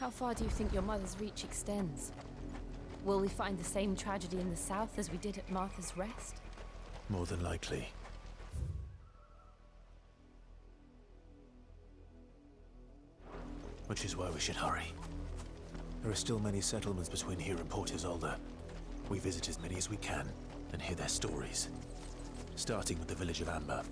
How far do you think your mother's reach extends? Will we find the same tragedy in the south as we did at Martha's Rest? More than likely. Which is why we should hurry. There are still many settlements between here and Port Isolde. We visit as many as we can and hear their stories. Starting with the village of Amber.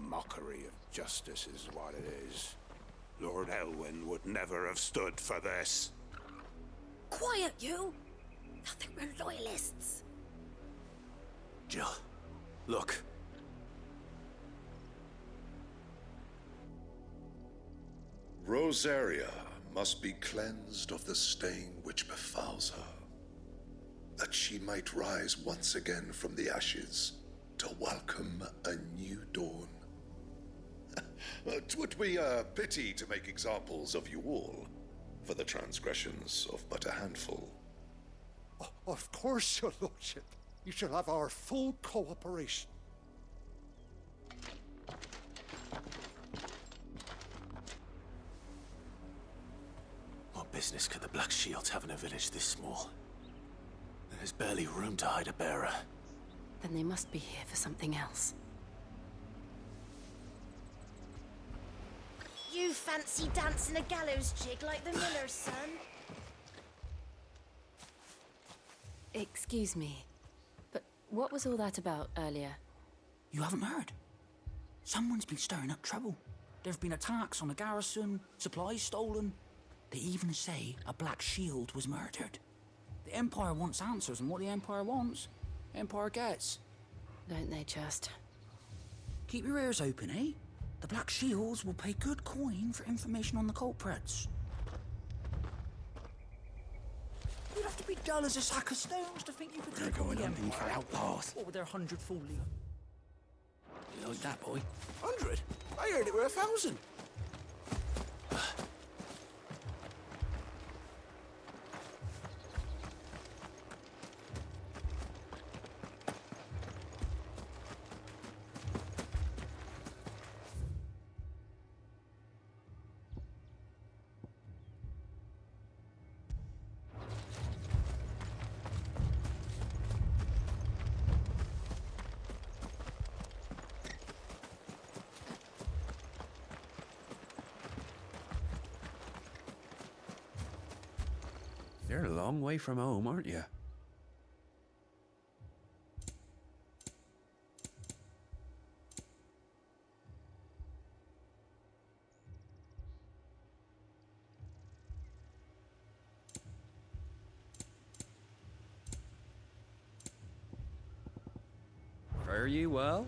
Mockery of justice is what it is. Lord Elwyn would never have stood for this. Quiet, you! I think we're loyalists. Jill, look. Rosaria must be cleansed of the stain which befouls her, that she might rise once again from the ashes to welcome a new dawn. 'Twould be a pity to make examples of you all for the transgressions of but a handful. Of course, your lordship. You shall have our full cooperation. What business could the Black Shields have in a village this small? There's barely room to hide a bearer. Then they must be here for something else. You fancy dancing a gallows jig like the miller's son? Excuse me, but what was all that about earlier? You haven't heard? Someone's been stirring up trouble. There have been attacks on the garrison, supplies stolen. They even say a Black Shield was murdered. The Empire wants answers, and what the Empire wants, Empire gets. Don't they just? Keep your ears open, eh? The Black Shields will pay good coin for information on the culprits. You'd have to be dull as a sack of stones to think you could take on the Empire for outlaws. What with their 100-fold leader? You like that, boy? 100? I heard it were 1,000. You're a long way from home, aren't you? Fare ye well?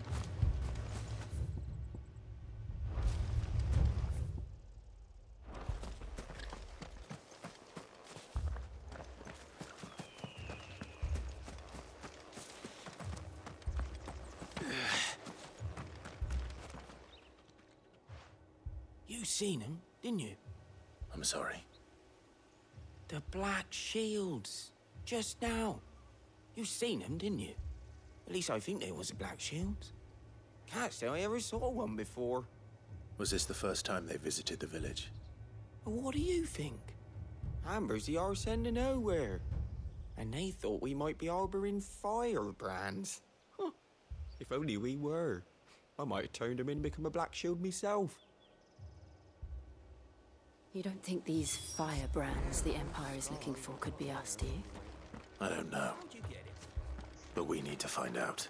seen them, didn't you? I'm sorry. The Black Shields. Just now. You seen them, didn't you? At least I think they was the Black Shields. Can't say I ever saw one before. Was this the first time they visited the village? What do you think? Amber's the arse end of nowhere. And they thought we might be harboring firebrands. Huh. If only we were. I might have turned them in and become a Black Shield myself. You don't think these firebrands the Empire is looking for could be us, do you? I don't know. But we need to find out.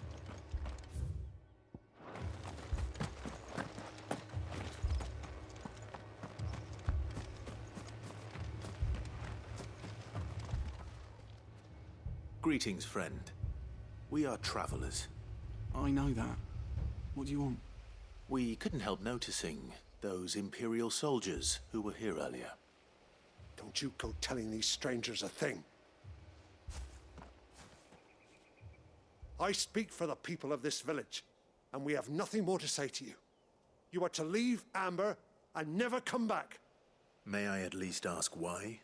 Greetings, friend. We are travelers. I know that. What do you want? We couldn't help noticing those Imperial soldiers who were here earlier. Don't you go telling these strangers a thing. I speak for the people of this village, and we have nothing more to say to you. You are to leave Amber and never come back. May I at least ask why?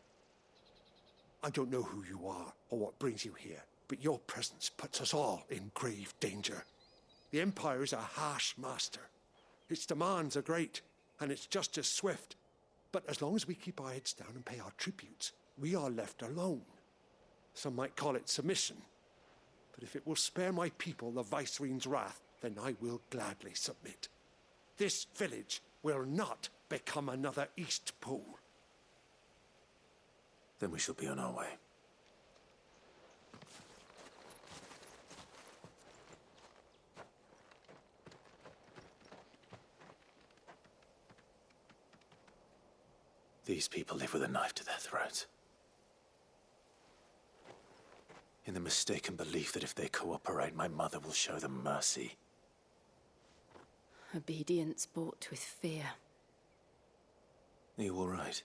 I don't know who you are or what brings you here, but your presence puts us all in grave danger. The Empire is a harsh master. Its demands are great, and its justice swift. But as long as we keep our heads down and pay our tributes, we are left alone. Some might call it submission. But if it will spare my people the Viceroy's wrath, then I will gladly submit. This village will not become another Eastpool. Then we shall be on our way. These people live with a knife to their throats. In the mistaken belief that if they cooperate, my mother will show them mercy. Obedience bought with fear. Are you all right?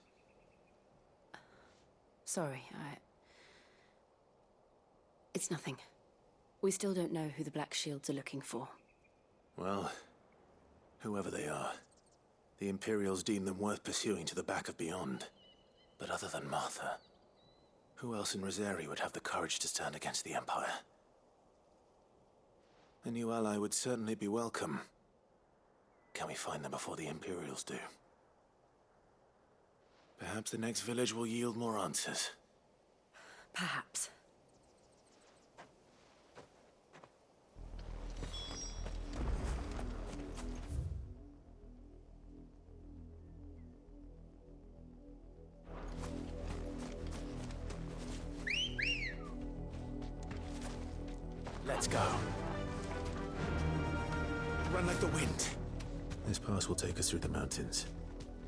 Sorry, It's nothing. We still don't know who the Black Shields are looking for. Well, whoever they are, the Imperials deem them worth pursuing to the back of beyond. But other than Martha, who else in Rosari would have the courage to stand against the Empire? A new ally would certainly be welcome. Can we find them before the Imperials do? Perhaps the next village will yield more answers. Perhaps. Let's go. Run like the wind. This pass will take us through the mountains.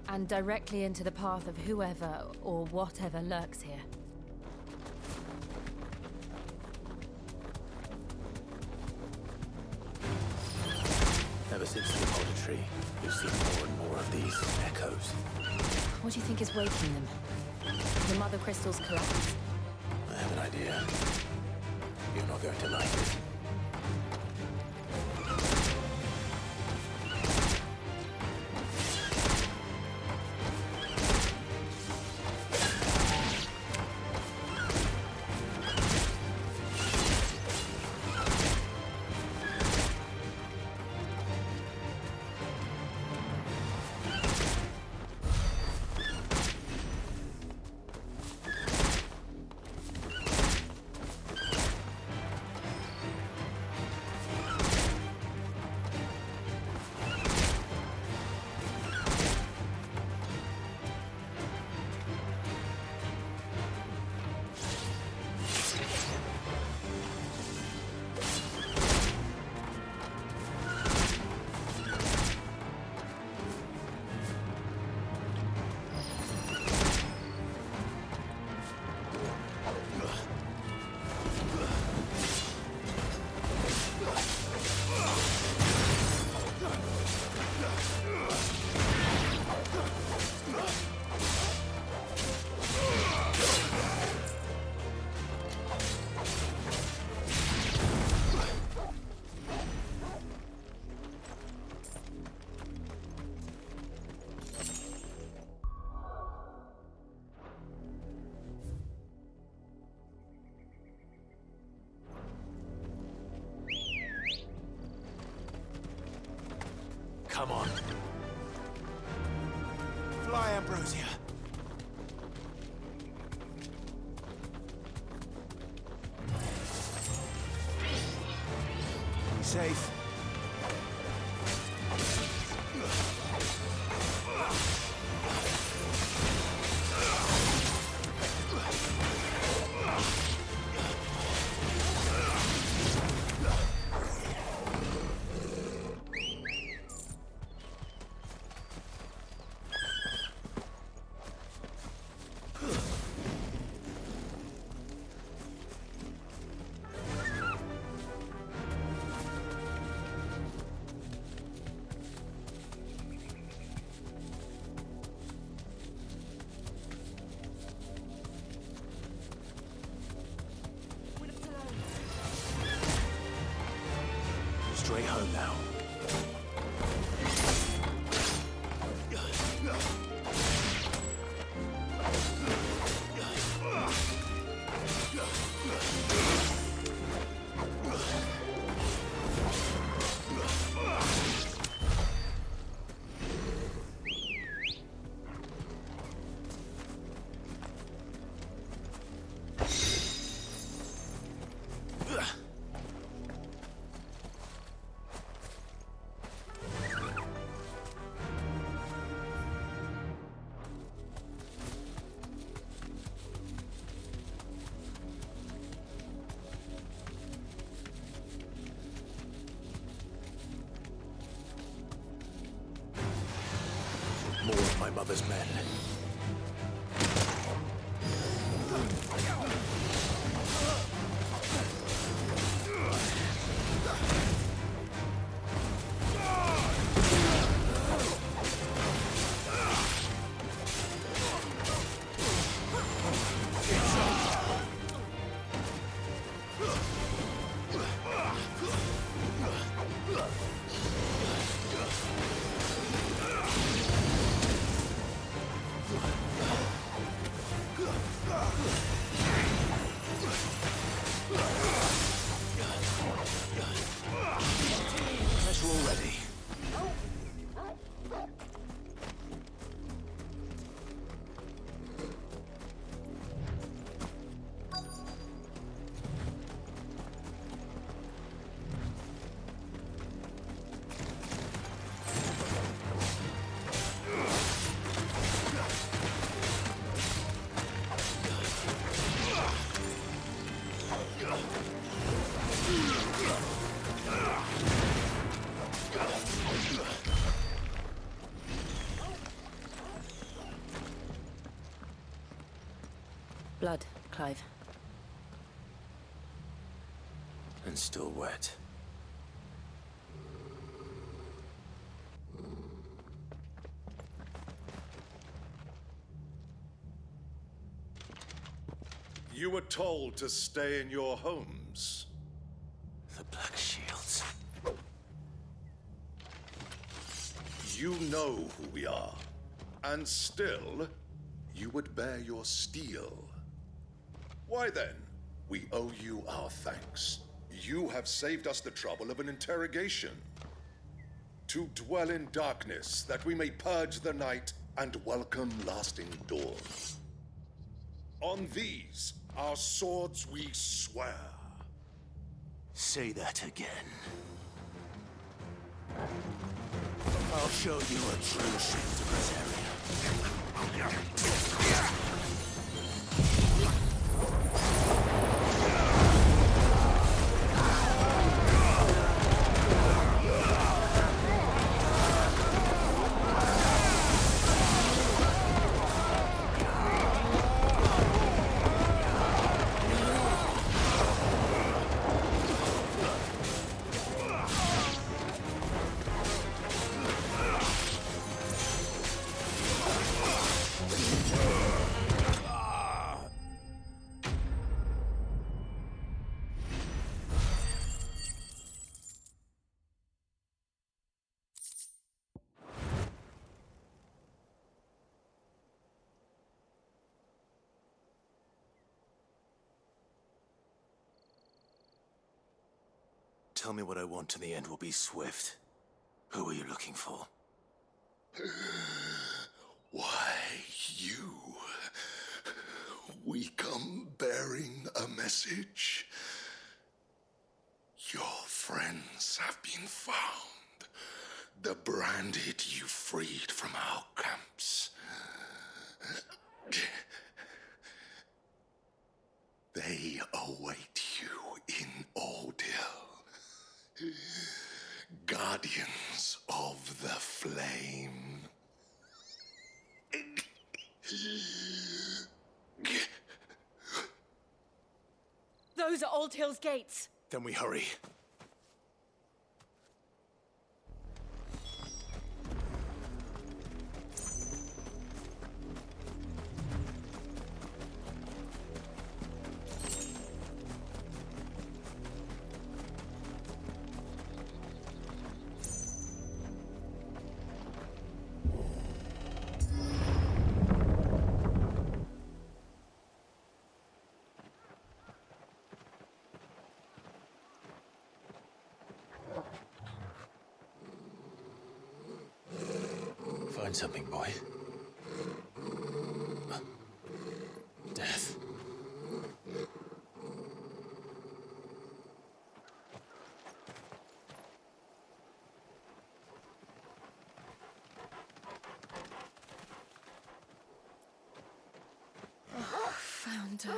And directly into the path of whoever or whatever lurks here. Ever since the auditory, we've seen more and more of these echoes. What do you think is waking them? The mother crystals collapse? I have an idea. You're not going to like it. Come on. Fly, Ambrosia. Be safe. Straight home now. More of my mother's men. Pressure already. Blood, Clive. And still wet. You were told to stay in your homes. The Black Shields. You know who we are. And still, you would bear your steel. Why then, we owe you our thanks. You have saved us the trouble of an interrogation. To dwell in darkness, that we may purge the night and welcome lasting dawn. On these, our swords we swear. Say that again. I'll show you a true shift of Rosaria. Tell me what I want and the end will be swift. Who are you looking for? Why, you. We come bearing a message. Your friends have been found. The branded you freed from our camps. They await you in Ordeal. Guardians of the Flame. Those are Old Hill's gates. Then we hurry. Find something, boy. Death. Found her.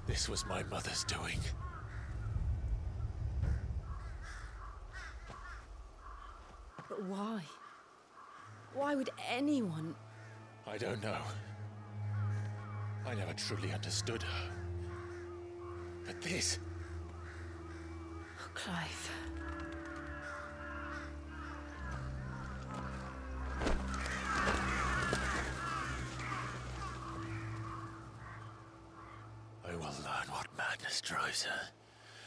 This was my mother's doing. But why? Why would anyone... I don't know. I never truly understood her. But this... Oh, Clive. I will learn what madness drives her,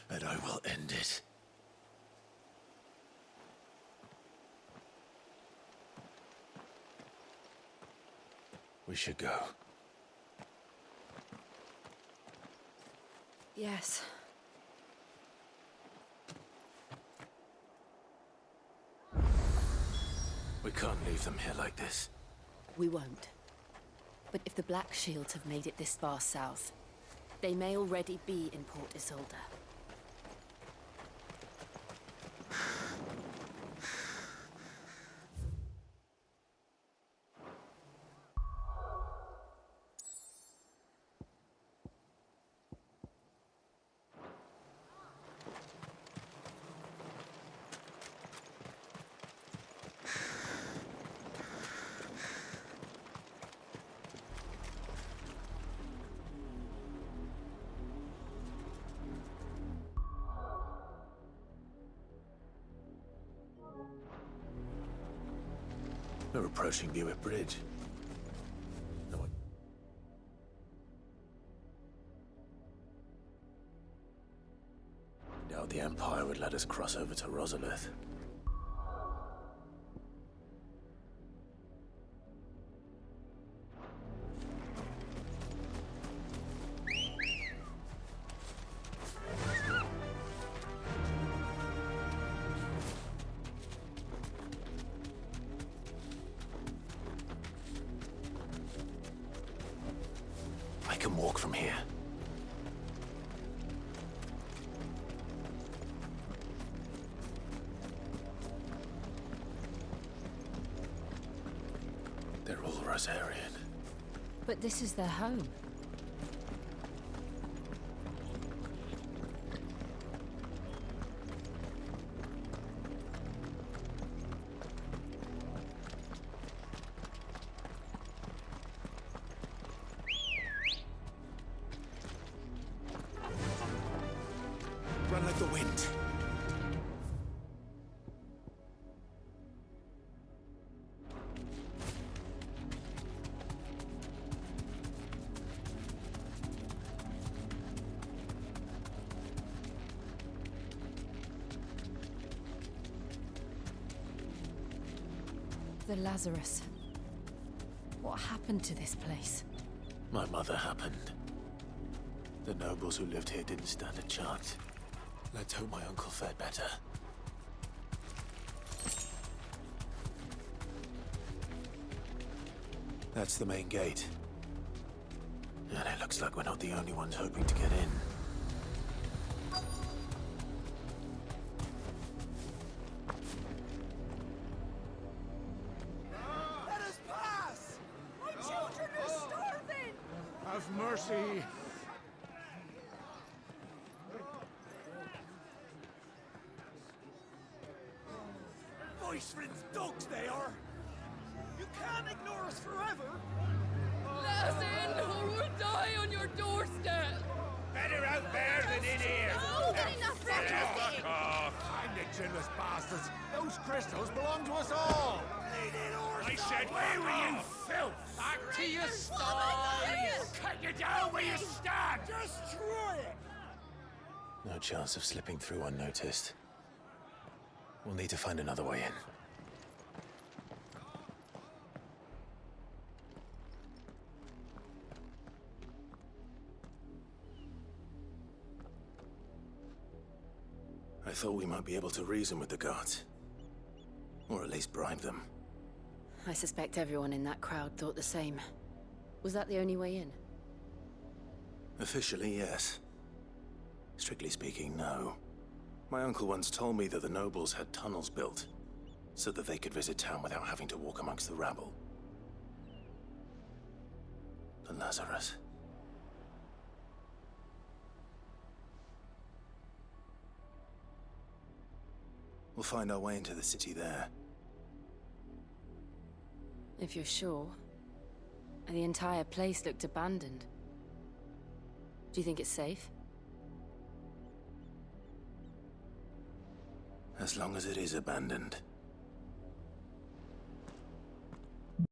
and I will end it. We should go. Yes. We can't leave them here like this. We won't. But if the Black Shields have made it this far south, they may already be in Port Isolde. We're approaching Buick Bridge. No one... Doubt the Empire would let us cross over to Rosalith. I can walk from here. They're all Rosarian. But this is their home. The Lazarus. What happened to this place? My mother happened. The nobles who lived here didn't stand a chance. Let's hope my uncle fared better. That's the main gate. And it looks like we're not the only ones hoping to get in. Let us pass! My children are starving! Have mercy! Voice-friends dogs they are! You can't ignore us forever! Let us in, or we'll die on your doorstep! Better out there than in here! Oh, good enough, Fuck off! I'm the chinless bastards! Those crystals belong to us all! I said, away with you, filth! Back to your sties! Cut you down where you stand! Destroy it! No chance of slipping through unnoticed. We'll need to find another way in. I thought we might be able to reason with the guards. Or at least bribe them. I suspect everyone in that crowd thought the same. Was that the only way in? Officially, yes. Strictly speaking, no. My uncle once told me that the nobles had tunnels built, so that they could visit town without having to walk amongst the rabble. The Lazarus. We'll find our way into the city there. If you're sure. The entire place looked abandoned. Do you think it's safe? As long as it is abandoned.